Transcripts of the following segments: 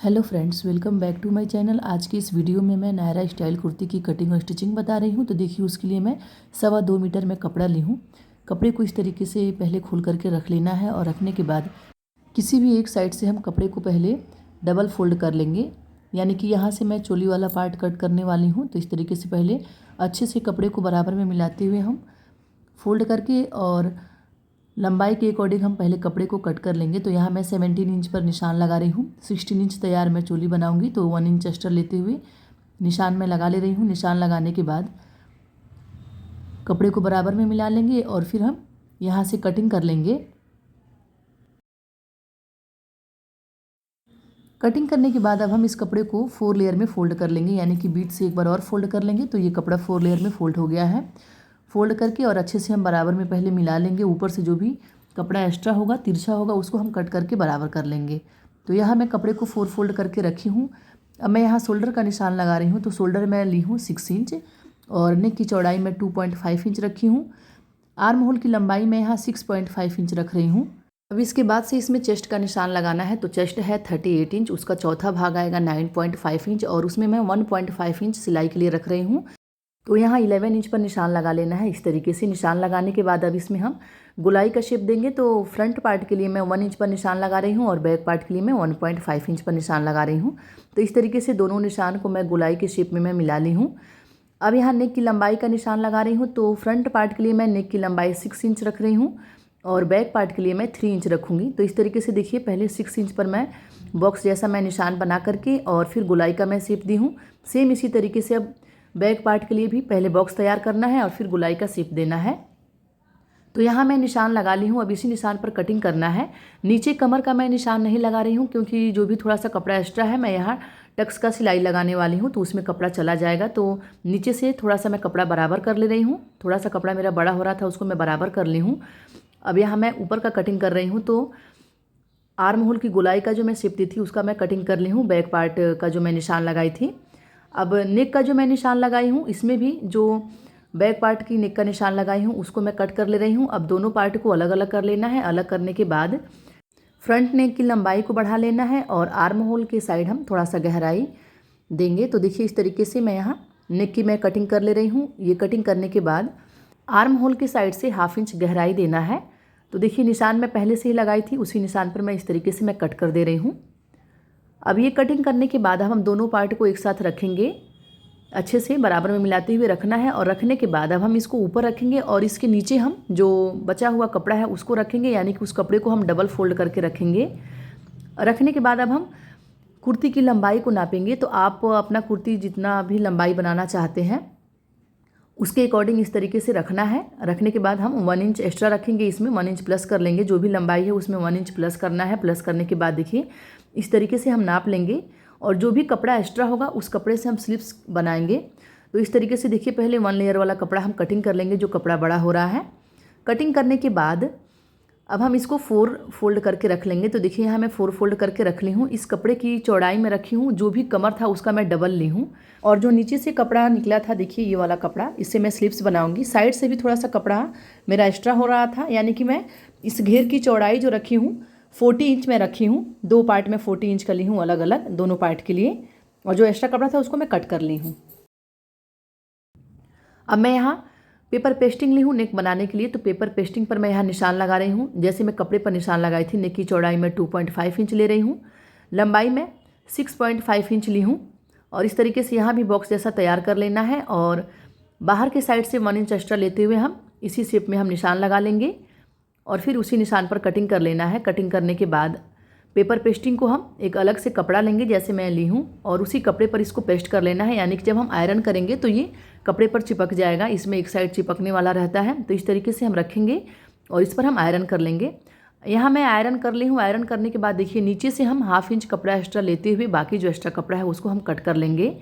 Hello friends, welcome back to my channel. आज की इस वीडियो में मैं नायरा स्टाइल कुर्ती की कटिंग और स्टिचिंग बता रही हूँ। तो देखिए, उसके लिए मैं 2.25 मीटर में कपड़ा ली हूँ। कपड़े को इस तरीके से पहले खोल करके रख लेना है और रखने के बाद किसी भी एक साइड से हम कपड़े को पहले डबल फोल्ड कर लेंगे। यानी कि यहाँ से मैं चोली वाला पार्ट कट करने वाली हूँ। तो इस तरीके से पहले अच्छे से कपड़े को बराबर में मिलाते हुए हम फोल्ड करके और लंबाई के अकॉर्डिंग हम पहले कपड़े को कट कर लेंगे। तो यहाँ मैं 17 इंच पर निशान लगा रही हूँ। 16 इंच तैयार मैं चोली बनाऊंगी, तो 1 इंच एक्स्ट्रा लेते हुए निशान में लगा ले रही हूँ। निशान लगाने के बाद कपड़े को बराबर में मिला लेंगे और फिर हम यहाँ से कटिंग कर लेंगे। कटिंग करने के बाद अब हम इस कपड़े को 4 लेयर में फोल्ड कर लेंगे, यानी कि बीच से एक बार और फोल्ड कर लेंगे। तो ये कपड़ा 4 लेयर में फोल्ड हो गया है। फोल्ड करके और अच्छे से हम बराबर में पहले मिला लेंगे। ऊपर से जो भी कपड़ा एक्स्ट्रा होगा, तिरछा होगा, उसको हम कट करके बराबर कर लेंगे। तो यहाँ मैं कपड़े को 4 फोल्ड करके रखी हूँ। अब मैं यहाँ शोल्डर का निशान लगा रही हूँ। तो शोल्डर मैं ली हूँ 6 इंच और नेक की चौड़ाई मैं 2.5 इंच रखी हूँ। आर्म होल की लंबाई मैं यहाँ 6.5 इंच रख रही हूँ। अब इसके बाद से इसमें चेस्ट का निशान लगाना है। तो चेस्ट है 38 इंच, उसका चौथा भाग आएगा 9.5 इंच और उसमें मैं 1.5 इंच सिलाई के लिए रख रही हूँ। तो यहाँ 11 इंच पर निशान लगा लेना है। इस तरीके से निशान लगाने के बाद अब इसमें हम गुलाई का शेप देंगे। तो फ्रंट पार्ट के लिए मैं 1 इंच पर निशान लगा रही हूँ और बैक पार्ट के लिए मैं 1.5 इंच पर निशान लगा रही हूँ। तो इस तरीके से दोनों निशान को मैं गुलाई के शेप में मैं मिला ली हूँ। अब यहाँ नेक की लंबाई का निशान लगा रही हूँ। तो फ्रंट पार्ट के लिए मैं नेक की लंबाई 6 इंच रख रही हूँ और बैक पार्ट के लिए मैं 3 इंच रखूँगी। तो इस तरीके से देखिए, पहले 6 इंच पर मैं बॉक्स जैसा मैं निशान बना करके और फिर गुलाई का मैं शेप दी हूँ। सेम इसी तरीके से अब बैक पार्ट के लिए भी पहले बॉक्स तैयार करना है और फिर गुलाई का शेप देना है। तो यहाँ मैं निशान लगा ली हूँ। अब इसी निशान पर कटिंग करना है। नीचे कमर का मैं निशान नहीं लगा रही हूँ, क्योंकि जो भी थोड़ा सा कपड़ा एक्स्ट्रा है मैं यहाँ टक्स का सिलाई लगाने वाली हूँ, तो उसमें कपड़ा चला जाएगा। तो नीचे से थोड़ा सा मैं कपड़ा बराबर कर ले रही हूँ। थोड़ा सा कपड़ा मेरा बड़ा हो रहा था, उसको मैं बराबर कर ली हूँ। अब यहाँ मैं ऊपर का कटिंग कर रही हूँ। तो आर्म होल की गुलाई का जो मैं शेप दी थी उसका मैं कटिंग कर ली हूँ। बैक पार्ट का जो मैं निशान लगाई थी। अब नेक का जो मैं निशान लगाई हूँ, इसमें भी जो बैक पार्ट की नेक का निशान लगाई हूँ उसको मैं कट कर ले रही हूँ। अब दोनों पार्ट को अलग अलग कर लेना है। अलग करने के बाद फ्रंट नेक की लंबाई को बढ़ा लेना है और आर्म होल के साइड हम थोड़ा सा गहराई देंगे। तो देखिए, इस तरीके से मैं यहाँ नेक की मैं कटिंग कर ले रही हूँ। ये कटिंग करने के बाद आर्म होल के साइड से 1/2 इंच गहराई देना है। तो देखिए, निशान मैं पहले से ही लगाई थी, उसी निशान पर मैं इस तरीके से मैं कट कर दे रही हूँ। अब ये कटिंग करने के बाद हम दोनों पार्ट को एक साथ रखेंगे। अच्छे से बराबर में मिलाते हुए रखना है और रखने के बाद अब हम इसको ऊपर रखेंगे और इसके नीचे हम जो बचा हुआ कपड़ा है उसको रखेंगे, यानी कि उस कपड़े को हम डबल फोल्ड करके रखेंगे। रखने के बाद अब हम कुर्ती की लंबाई को नापेंगे। तो आप अपना कुर्ती जितना भी लंबाई बनाना चाहते हैं उसके अकॉर्डिंग इस तरीके से रखना है। रखने के बाद हम 1 इंच एक्स्ट्रा रखेंगे, इसमें 1 इंच प्लस कर लेंगे। जो भी लंबाई है उसमें 1 इंच प्लस करना है। प्लस करने के बाद देखिए, इस तरीके से हम नाप लेंगे और जो भी कपड़ा एक्स्ट्रा होगा उस कपड़े से हम स्लिप्स बनाएंगे। तो इस तरीके से देखिए, पहले 1 लेयर वाला कपड़ा हम कटिंग कर लेंगे, जो कपड़ा बड़ा हो रहा है। कटिंग करने के बाद अब हम इसको 4 फोल्ड करके रख लेंगे। तो देखिए, यहाँ मैं 4 फोल्ड करके रख ली हूँ। इस कपड़े की चौड़ाई में रखी हूँ, जो भी कमर था उसका मैं डबल ली हूँ। और जो नीचे से कपड़ा निकला था, देखिए ये वाला कपड़ा, इससे मैं स्लीव्स बनाऊंगी। साइड से भी थोड़ा सा कपड़ा मेरा एक्स्ट्रा हो रहा था, यानी कि मैं इस घेर की चौड़ाई जो रखी हूँ 40 इंच में रखी हूँ। 2 पार्ट में 40 इंच का ली हूँ, अलग अलग दोनों पार्ट के लिए। और जो एक्स्ट्रा कपड़ा था उसको मैं कट कर ली हूँ। अब मैं यहाँ पेपर पेस्टिंग ली हूँ नेक बनाने के लिए। तो पेपर पेस्टिंग पर मैं यहाँ निशान लगा रही हूँ। जैसे मैं कपड़े पर निशान लगाई थी, नेक की चौड़ाई में 2.5 इंच ले रही हूँ, लंबाई में 6.5 इंच ली हूँ। और इस तरीके से यहाँ भी बॉक्स जैसा तैयार कर लेना है और बाहर के साइड से 1 इंच एक्स्ट्रा लेते हुए हम इसी शेप में हम निशान लगा लेंगे और फिर उसी निशान पर कटिंग कर लेना है। कटिंग करने के बाद पेपर पेस्टिंग को हम एक अलग से कपड़ा लेंगे, जैसे मैं ली हूँ, और उसी कपड़े पर इसको पेस्ट कर लेना है। यानी कि जब हम आयरन करेंगे तो ये कपड़े पर चिपक जाएगा। इसमें एक साइड चिपकने वाला रहता है। तो इस तरीके से हम रखेंगे और इस पर हम आयरन कर लेंगे। यहाँ मैं आयरन कर ली हूँ। आयरन करने के बाद देखिए, नीचे से हम 1/2 इंच कपड़ा एक्स्ट्रा लेते हुए बाकी जो एक्स्ट्रा कपड़ा है उसको हम कट कर लेंगे।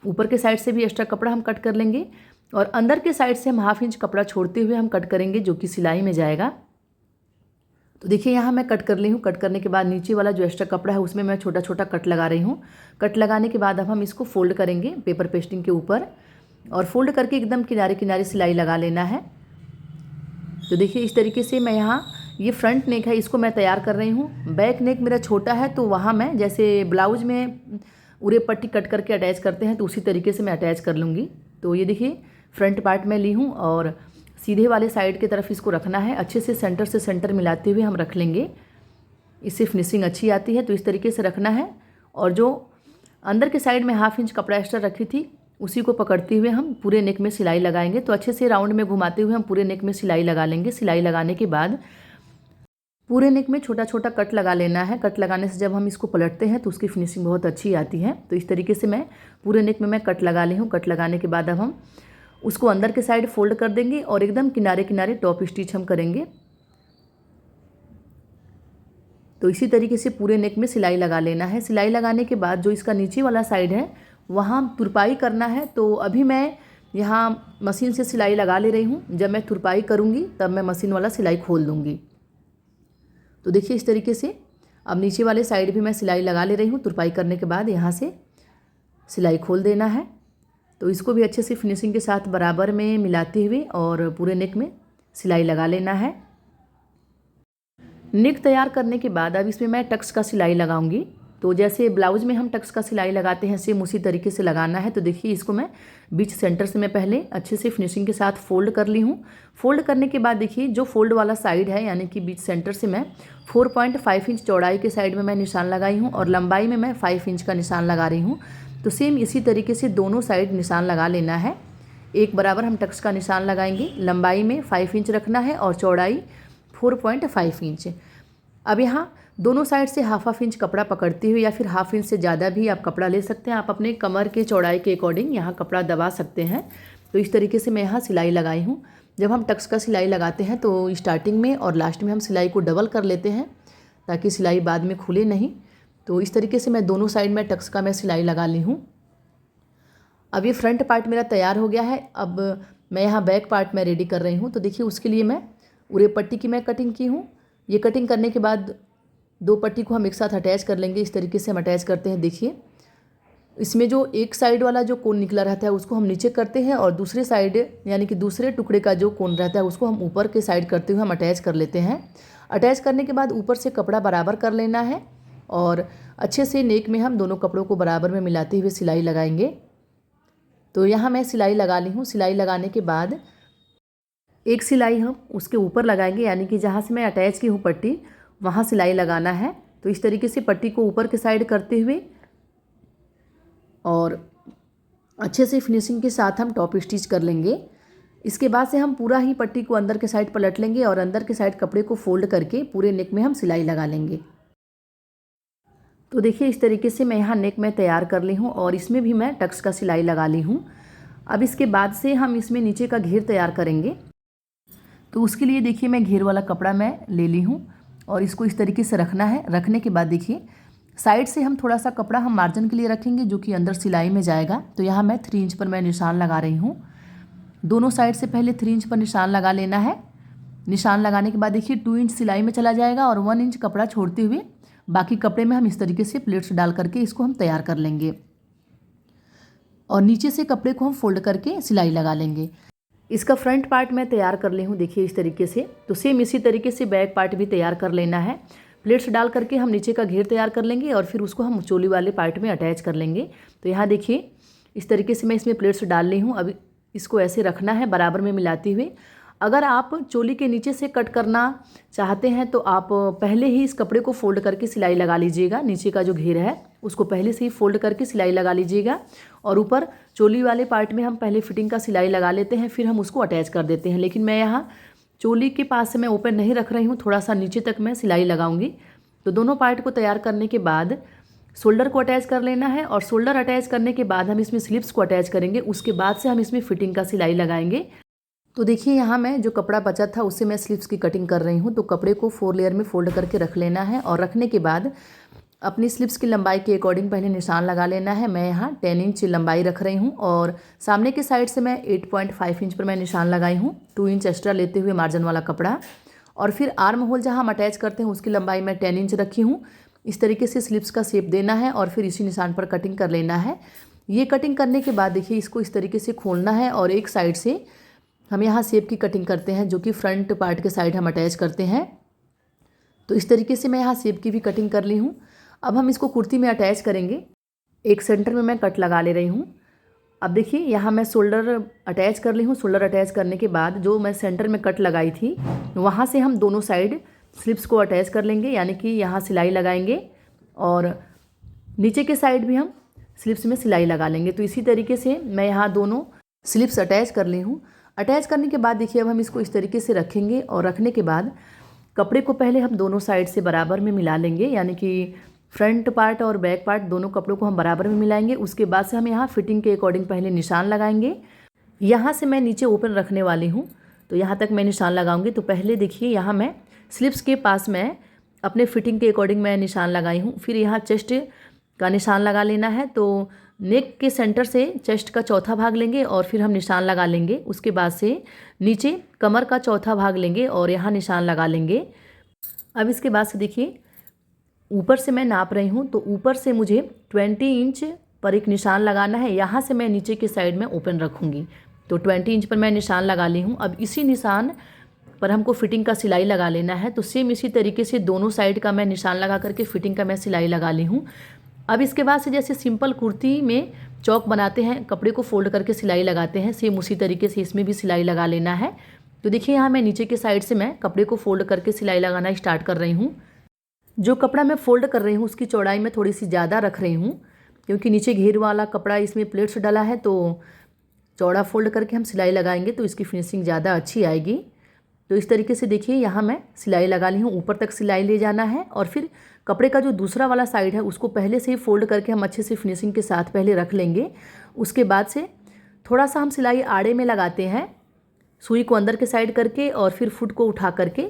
ऊपर के साइड से भी एक्स्ट्रा कपड़ा हम कट कर लेंगे और अंदर के साइड से हम 1/2 इंच कपड़ा छोड़ते हुए हम कट करेंगे, जो कि सिलाई में जाएगा। तो देखिए, यहाँ मैं कट कर ली हूँ। कट करने के बाद नीचे वाला जो एक्स्ट्रा कपड़ा है उसमें मैं छोटा छोटा कट लगा रही हूँ। कट लगाने के बाद अब हम इसको फोल्ड करेंगे पेपर पेस्टिंग के ऊपर और फोल्ड करके एकदम किनारे किनारे सिलाई लगा लेना है। तो देखिए, इस तरीके से मैं यहाँ ये फ्रंट नेक है, इसको मैं तैयार कर रही हूँ। बैक नेक मेरा छोटा है तो वहाँ मैं जैसे ब्लाउज में उरे पट्टी कट करके अटैच करते हैं तो उसी तरीके से मैं अटैच कर लूँगी। तो ये देखिए फ्रंट पार्ट में ली हूँ और सीधे वाले साइड की तरफ इसको रखना है। अच्छे से सेंटर मिलाते हुए हम रख लेंगे, इससे फिनिशिंग अच्छी आती है। तो इस तरीके से रखना है और जो अंदर के साइड में 1/2 इंच कपड़ा एक्स्ट्रा रखी थी उसी को पकड़ते हुए हम पूरे नेक में सिलाई लगाएंगे। तो अच्छे से राउंड में घुमाते हुए हम पूरे नेक में सिलाई लगा लेंगे। सिलाई लगाने के बाद पूरे नेक में छोटा छोटा कट लगा लेना है। कट लगाने से जब हम इसको पलटते हैं तो उसकी फिनिशिंग बहुत अच्छी आती है। तो इस तरीके से मैं पूरे नेक में मैं कट लगा ली हूँ। कट लगाने के बाद अब हम उसको अंदर के साइड फोल्ड कर देंगे और एकदम किनारे किनारे टॉप स्टिच हम करेंगे। तो इसी तरीके से पूरे नेक में सिलाई लगा लेना है। सिलाई लगाने के बाद जो इसका नीचे वाला साइड है वहाँ तुरपाई करना है। तो अभी मैं यहाँ मशीन से सिलाई लगा ले रही हूँ, जब मैं तुरपाई करूँगी तब मैं मशीन वाला सिलाई खोल दूँगी। तो देखिए इस तरीके से अब नीचे वाले साइड भी मैं सिलाई लगा ले रही हूँ। तुरपाई करने के बाद यहाँ से सिलाई खोल देना है। तो इसको भी अच्छे से फिनिशिंग के साथ बराबर में मिलाते हुए और पूरे नेक में सिलाई लगा लेना है। नेक तैयार करने के बाद अब इसमें मैं टक्स का सिलाई लगाऊंगी। तो जैसे ब्लाउज में हम टक्स का सिलाई लगाते हैं सेम उसी तरीके से लगाना है। तो देखिए इसको मैं बीच सेंटर से मैं पहले अच्छे से फिनिशिंग के साथ फोल्ड कर ली हूँ। फोल्ड करने के बाद देखिए जो फोल्ड वाला साइड है यानी कि बीच सेंटर से मैं 4.5 इंच चौड़ाई के साइड में मैं निशान लगाई हूँ और लंबाई में मैं 5 इंच का निशान लगा रही हूँ। तो सेम इसी तरीके से दोनों साइड निशान लगा लेना है। एक बराबर हम टक्स का निशान लगाएंगे। लंबाई में 5 इंच रखना है और चौड़ाई 4.5 इंच। अब यहाँ दोनों साइड से 1/2 इंच कपड़ा पकड़ते हुए या फिर 1/2 इंच से ज़्यादा भी आप कपड़ा ले सकते हैं। आप अपने कमर के चौड़ाई के अकॉर्डिंग यहाँ कपड़ा दबा सकते हैं। तो इस तरीके से मैं यहाँ सिलाई लगाई हूँ। जब हम टक्स का सिलाई लगाते हैं तो स्टार्टिंग में और लास्ट में हम सिलाई को डबल कर लेते हैं ताकि सिलाई बाद में खुले नहीं। तो इस तरीके से मैं दोनों साइड में टक्स का मैं सिलाई लगा ली हूँ। अब ये फ्रंट पार्ट मेरा तैयार हो गया है। अब मैं यहाँ बैक पार्ट में रेडी कर रही हूँ। तो देखिए उसके लिए मैं उरे पट्टी की मैं कटिंग की हूँ। ये कटिंग करने के बाद 2 पट्टी को हम एक साथ अटैच कर लेंगे। इस तरीके से हम अटैच करते हैं। देखिए इसमें जो एक साइड वाला जो कोन निकला रहता है उसको हम नीचे करते हैं और दूसरे साइड यानी कि दूसरे टुकड़े का जो कोन रहता है उसको हम ऊपर के साइड करते हुए हम अटैच कर लेते हैं। अटैच करने के बाद ऊपर से कपड़ा बराबर कर लेना है और अच्छे से नेक में हम दोनों कपड़ों को बराबर में मिलाते हुए सिलाई लगाएंगे। तो यहाँ मैं सिलाई लगा ली हूँ। सिलाई लगाने के बाद एक सिलाई हम उसके ऊपर लगाएंगे यानी कि जहाँ से मैं अटैच की हूँ पट्टी वहाँ सिलाई लगाना है। तो इस तरीके से पट्टी को ऊपर के साइड करते हुए और अच्छे से फिनिशिंग के साथ हम टॉप स्टिच कर लेंगे। इसके बाद से हम पूरा ही पट्टी को अंदर के साइड पलट लेंगे और अंदर के साइड कपड़े को फोल्ड करके पूरे नेक में हम सिलाई लगा लेंगे। तो देखिए इस तरीके से मैं यहाँ नेक में तैयार कर ली हूँ और इसमें भी मैं टक्स का सिलाई लगा ली हूँ। अब इसके बाद से हम इसमें नीचे का घेर तैयार करेंगे। तो उसके लिए देखिए मैं घेर वाला कपड़ा मैं ले ली हूँ और इसको इस तरीके से रखना है। रखने के बाद देखिए साइड से हम थोड़ा सा कपड़ा हम मार्जिन के लिए रखेंगे जो कि अंदर सिलाई में जाएगा। तो यहाँ मैं 3 इंच पर मैं निशान लगा रही हूँ। दोनों साइड से पहले 3 इंच पर निशान लगा लेना है। निशान लगाने के बाद देखिए 2 इंच सिलाई में चला जाएगा और 1 इंच कपड़ा छोड़ते हुए बाकी कपड़े में हम इस तरीके से प्लेट्स डाल करके इसको हम तैयार कर लेंगे और नीचे से कपड़े को हम फोल्ड करके सिलाई लगा लेंगे। इसका फ्रंट पार्ट मैं तैयार कर ली हूँ देखिए इस तरीके से। तो सेम इसी तरीके से बैक पार्ट भी तैयार कर लेना है। प्लेट्स डाल करके हम नीचे का घेर तैयार कर लेंगे और फिर उसको हम चोली वाले पार्ट में अटैच कर लेंगे। तो यहाँ देखिए इस तरीके से मैं इसमें प्लेट्स डाल ली हूँ। अब इसको ऐसे रखना है बराबर में मिलाते हुए। अगर आप चोली के नीचे से कट करना चाहते हैं तो आप पहले ही इस कपड़े को फोल्ड करके सिलाई लगा लीजिएगा। नीचे का जो घेर है उसको पहले से ही फोल्ड करके सिलाई लगा लीजिएगा और ऊपर चोली वाले पार्ट में हम पहले फिटिंग का सिलाई लगा लेते हैं, फिर हम उसको अटैच कर देते हैं। लेकिन मैं यहाँ चोली के पास से मैं ओपन नहीं रख रही हूँ, थोड़ा सा नीचे तक मैं सिलाई लगाऊंगी। तो दोनों पार्ट को तैयार करने के बाद शोल्डर को अटैच कर लेना है और शोल्डर अटैच करने के बाद हम इसमें स्लिप्स को अटैच करेंगे। उसके बाद से हम इसमें फिटिंग का सिलाई लगाएंगे। तो देखिए यहाँ मैं जो कपड़ा बचा था उससे मैं स्लिप्स की कटिंग कर रही हूँ। तो कपड़े को 4 लेयर में फोल्ड करके रख लेना है और रखने के बाद अपनी स्लिप्स की लंबाई के अकॉर्डिंग पहले निशान लगा लेना है। मैं यहाँ 10 इंच लंबाई रख रही हूँ और सामने के साइड से मैं 8.5 इंच पर मैं निशान लगाई हूँ। 2 इंच एक्स्ट्रा लेते हुए मार्जिन वाला कपड़ा और फिर आर्म होल जहाँ हम अटैच करते हैं उसकी लंबाई मैं 10 इंच रखी हूँ। इस तरीके से स्लिप्स का शेप देना है और फिर इसी निशान पर कटिंग कर लेना है। ये कटिंग करने के बाद देखिए इसको इस तरीके से खोलना है और एक साइड से हम यहाँ शेप की कटिंग करते हैं जो कि फ्रंट पार्ट के साइड हम अटैच करते हैं। तो इस तरीके से मैं यहाँ शेप की भी कटिंग कर ली हूँ। अब हम इसको कुर्ती में अटैच करेंगे। एक सेंटर में मैं कट लगा ले रही हूँ। अब देखिए यहाँ मैं शोल्डर अटैच कर ली हूँ। शोल्डर अटैच करने के बाद जो मैं सेंटर में कट लगाई थी वहाँ से हम दोनों साइड स्लिप्स को अटैच कर लेंगे, यानी कि यहाँ सिलाई लगाएंगे और नीचे के साइड भी हम स्लिप्स में सिलाई लगा लेंगे। तो इसी तरीके से मैं यहाँ दोनों स्लिप्स अटैच कर ली हूँ। अटैच करने के बाद देखिए अब हम इसको इस तरीके से रखेंगे और रखने के बाद कपड़े को पहले हम दोनों साइड से बराबर में मिला लेंगे, यानी कि फ्रंट पार्ट और बैक पार्ट दोनों कपड़ों को हम बराबर में मिलाएंगे। उसके बाद से हम यहाँ फिटिंग के अकॉर्डिंग पहले निशान लगाएंगे। यहाँ से मैं नीचे ओपन रखने वाली हूँ तो यहाँ तक मैं निशान लगाऊंगी। तो पहले देखिए यहाँ मैं स्लिप्स के पास में अपने फिटिंग के अकॉर्डिंग मैं निशान लगाई हूँ। फिर यहाँ चेस्ट का निशान लगा लेना है। तो नेक के सेंटर से चेस्ट का चौथा भाग लेंगे और फिर हम निशान लगा लेंगे। उसके बाद से नीचे कमर का चौथा भाग लेंगे और यहाँ निशान लगा लेंगे। अब इसके बाद से देखिए ऊपर से मैं नाप रही हूँ तो ऊपर से मुझे 20 इंच पर एक निशान लगाना है। यहाँ से मैं नीचे के साइड में ओपन रखूँगी। तो 20 इंच पर मैं निशान लगा ली हूँ। अब इसी निशान पर हमको फिटिंग का सिलाई लगा लेना है। तो सेम इसी तरीके से दोनों साइड का मैं निशान लगा करके फिटिंग का मैं सिलाई लगा ली हूँ। अब इसके बाद से जैसे सिंपल कुर्ती में चौक बनाते हैं, कपड़े को फोल्ड करके सिलाई लगाते हैं, सेम उसी तरीके से इसमें भी सिलाई लगा लेना है। तो देखिए यहाँ मैं नीचे के साइड से मैं कपड़े को फोल्ड करके सिलाई लगाना स्टार्ट कर रही हूँ। जो कपड़ा मैं फोल्ड कर रही हूँ उसकी चौड़ाई में थोड़ी सी ज़्यादा रख रही हूँ, क्योंकि नीचे घेर वाला कपड़ा इसमें प्लेट्स डाला है। तो चौड़ा फोल्ड करके हम सिलाई लगाएंगे तो इसकी फिनिशिंग ज़्यादा अच्छी आएगी। तो इस तरीके से देखिए यहाँ मैं सिलाई लगा ली हूँ। ऊपर तक सिलाई ले जाना है और फिर कपड़े का जो दूसरा वाला साइड है उसको पहले से ही फोल्ड करके हम अच्छे से फिनिशिंग के साथ पहले रख लेंगे। उसके बाद से थोड़ा सा हम सिलाई आड़े में लगाते हैं, सुई को अंदर के साइड करके और फिर फुट को उठा करके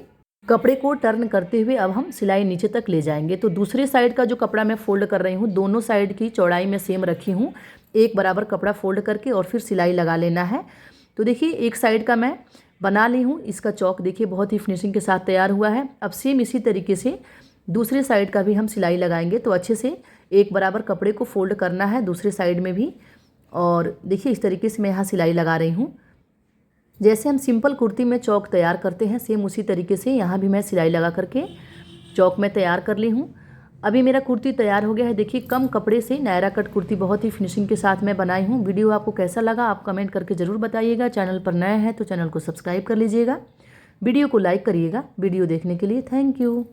कपड़े को टर्न करते हुए अब हम सिलाई नीचे तक ले जाएंगे। तो दूसरे साइड का जो कपड़ा मैं फोल्ड कर रही हूँ दोनों साइड की चौड़ाई में सेम रखी हूँ। एक बराबर कपड़ा फोल्ड करके और फिर सिलाई लगा लेना है। तो देखिए एक साइड का मैं बना ली हूँ। इसका चौक देखिए बहुत ही फिनिशिंग के साथ तैयार हुआ है। अब सेम इसी तरीके से दूसरे साइड का भी हम सिलाई लगाएंगे। तो अच्छे से एक बराबर कपड़े को फोल्ड करना है दूसरे साइड में भी। और देखिए इस तरीके से मैं यहाँ सिलाई लगा रही हूँ। जैसे हम सिंपल कुर्ती में चौक तैयार करते हैं सेम उसी तरीके से यहाँ भी मैं सिलाई लगा करके चौक में तैयार कर ली हूँ। अभी मेरा कुर्ती तैयार हो गया है। देखिए कम कपड़े से नायरा कट कुर्ती बहुत ही फिनिशिंग के साथ मैं बनाई हूँ। वीडियो आपको कैसा लगा आप कमेंट करके ज़रूर बताइएगा। चैनल पर नए हैं तो चैनल को सब्सक्राइब कर लीजिएगा। वीडियो को लाइक करिएगा। वीडियो देखने के लिए थैंक यू।